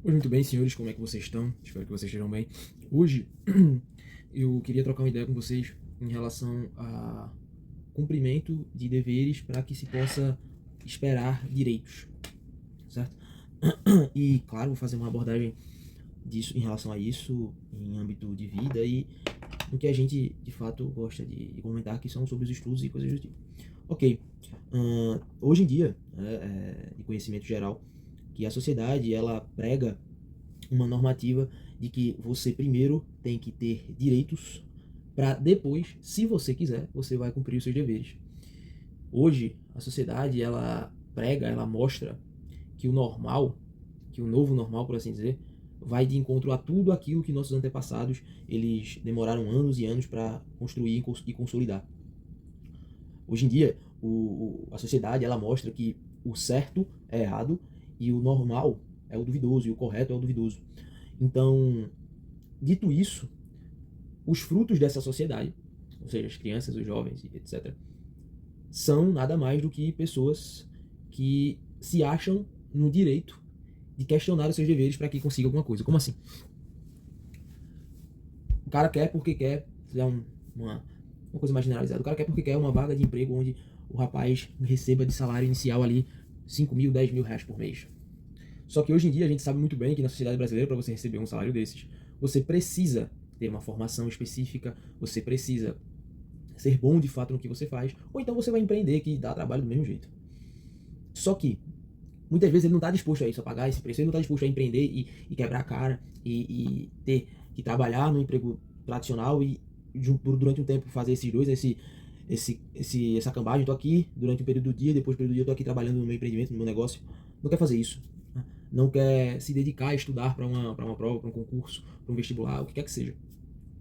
Oi, muito bem, senhores, como é que vocês estão? Espero que vocês estejam bem. Hoje eu queria trocar uma ideia com vocês em relação a cumprimento de deveres para que se possa esperar direitos, certo? E, claro, vou fazer uma abordagem disso em relação a isso em âmbito de vida e no que a gente, de fato, gosta de comentar, que são sobre os estudos e coisas do tipo. Ok, hoje em dia, de conhecimento geral, que a sociedade ela prega uma normativa de que você primeiro tem que ter direitos para depois, se você quiser, você vai cumprir os seus deveres. Hoje a sociedade ela prega, ela mostra que o normal, que o novo normal, por assim dizer, vai de encontro a tudo aquilo que nossos antepassados eles demoraram anos e anos para construir e consolidar. Hoje em dia, a sociedade ela mostra que o certo é errado e o normal é o duvidoso e o correto é o duvidoso. Então, dito isso, os frutos dessa sociedade, ou seja, as crianças, os jovens, etc., são nada mais do que pessoas que se acham no direito de questionar os seus deveres para que consiga alguma coisa. Como assim? O cara quer porque quer, é uma coisa mais generalizada, o cara quer porque quer uma vaga de emprego onde o rapaz receba de salário inicial ali 5 mil, 10 mil reais por mês. Só que hoje em dia a gente sabe muito bem que na sociedade brasileira, para você receber um salário desses, você precisa ter uma formação específica, você precisa ser bom de fato no que você faz, ou então você vai empreender que dá trabalho do mesmo jeito. Só que muitas vezes ele não está disposto a isso, a pagar esse preço, ele não está disposto a empreender e quebrar a cara e ter que trabalhar no emprego tradicional e durante um tempo fazer esses dois, essa cambagem. Estou aqui durante um período do dia, depois do período do dia estou aqui trabalhando no meu empreendimento, no meu negócio. Não quer fazer isso. Não quer se dedicar a estudar para uma prova, para um concurso, para um vestibular, o que quer que seja.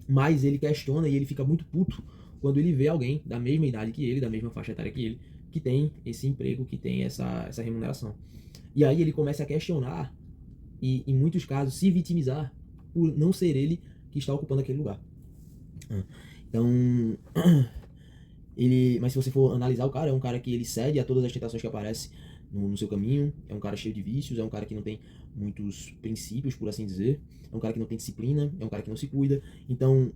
Mas ele questiona e ele fica muito puto quando ele vê alguém da mesma idade que ele, da mesma faixa etária que ele, que tem esse emprego, que tem essa remuneração. E aí ele começa a questionar e, em muitos casos, se vitimizar por não ser ele que está ocupando aquele lugar. Então, mas se você for analisar, o cara é um cara que ele cede a todas as tentações que aparecem no seu caminho, é um cara cheio de vícios, é um cara que não tem muitos princípios, por assim dizer, é um cara que não tem disciplina, é um cara que não se cuida. Então,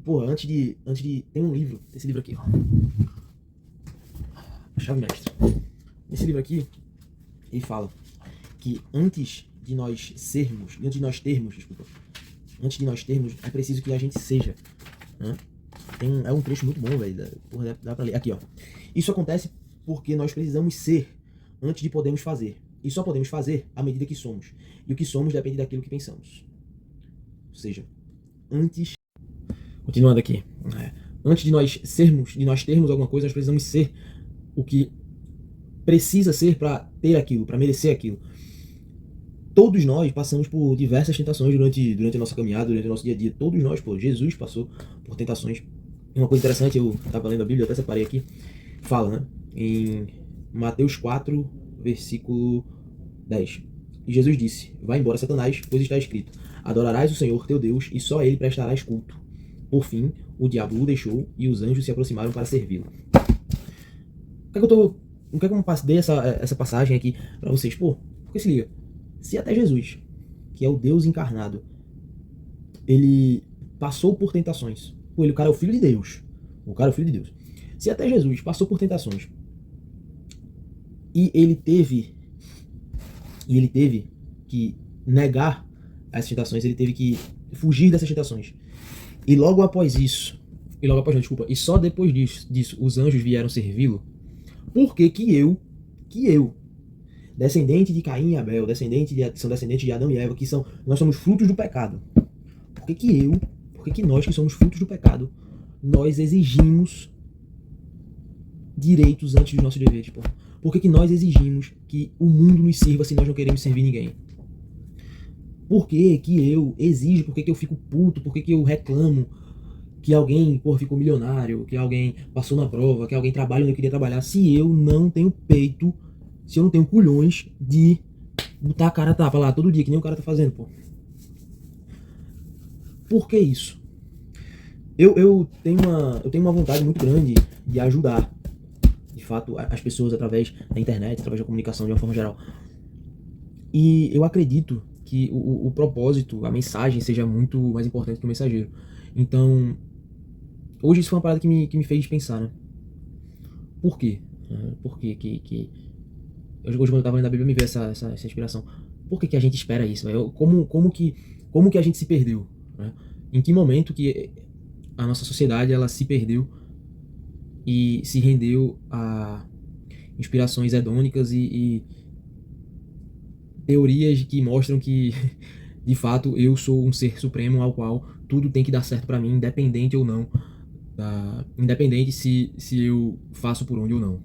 porra, antes de tem um livro, esse livro aqui, ó, A Chave Mestra. Esse livro aqui, ele fala que antes de nós termos, é preciso que a gente seja, né? É um trecho muito bom, velho. Dá pra ler. Aqui, ó. Isso acontece porque nós precisamos ser antes de podermos fazer. E só podemos fazer à medida que somos. E o que somos depende daquilo que pensamos. Ou seja, antes. Continuando aqui. Antes de nós termos alguma coisa, nós precisamos ser o que precisa ser para ter aquilo, para merecer aquilo. Todos nós passamos por diversas tentações durante a nossa caminhada, durante o nosso dia a dia. Todos nós, pô. Jesus passou por tentações. Uma coisa interessante, eu estava lendo a Bíblia, até separei aqui, fala, né? Em Mateus 4, versículo 10. E Jesus disse: Vai embora, Satanás, pois está escrito: Adorarás o Senhor teu Deus e só a ele prestarás culto. Por fim, o diabo o deixou e os anjos se aproximaram para servi-lo. Não quer que eu dei essa passagem aqui para vocês? Pô, porque se liga. Se até Jesus, que é o Deus encarnado, ele passou por tentações. Pô, o cara é o Filho de Deus. O cara é o Filho de Deus. Se até Jesus passou por tentações e ele teve que negar as tentações, ele teve que fugir dessas tentações. E logo após isso, e só depois disso os anjos vieram servi-lo. Por que eu, descendente de Caim e Abel, são descendentes de Adão e Eva, nós somos frutos do pecado. Por que nós que somos frutos do pecado, nós exigimos direitos antes dos nossos deveres? Por que nós exigimos que o mundo nos sirva se nós não queremos servir ninguém? Por que eu exijo, por que eu fico puto, por que eu reclamo que alguém ficou milionário, que alguém passou na prova, que alguém trabalha onde eu queria trabalhar, se eu não tenho peito, se eu não tenho culhões de botar a cara a tapa lá todo dia, que nem o cara tá fazendo, pô. Por que isso? Eu tenho uma vontade muito grande de ajudar, de fato, as pessoas através da internet, através da comunicação de uma forma geral. E eu acredito que que o propósito, a mensagem seja muito mais importante que o mensageiro. Então, hoje isso foi uma parada que me fez pensar, né? Por quê? Por quê hoje quando eu tava lendo a Bíblia me veio essa inspiração. Por que a gente espera isso, velho? Como que a gente se perdeu, né? Em que momento que a nossa sociedade ela se perdeu e se rendeu a inspirações hedônicas e teorias que mostram que de fato eu sou um ser supremo ao qual tudo tem que dar certo pra mim, independente ou não, independente se eu faço por onde ou não.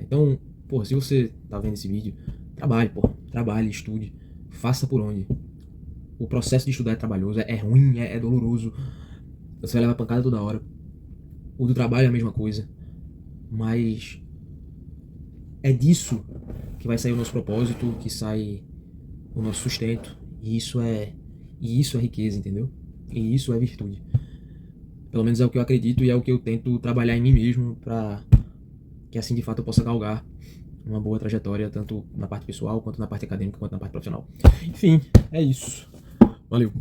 Então, pô, se você tá vendo esse vídeo, trabalhe, estude, faça por onde. O processo de estudar é trabalhoso, é ruim, é doloroso, você vai levar pancada toda hora. O do trabalho é a mesma coisa, mas é disso que vai sair o nosso propósito, que sai o nosso sustento, e isso é riqueza, entendeu? E isso é virtude. Pelo menos é o que eu acredito e é o que eu tento trabalhar em mim mesmo pra que assim de fato eu possa galgar uma boa trajetória, tanto na parte pessoal, quanto na parte acadêmica, quanto na parte profissional. Enfim, é isso. Valeu!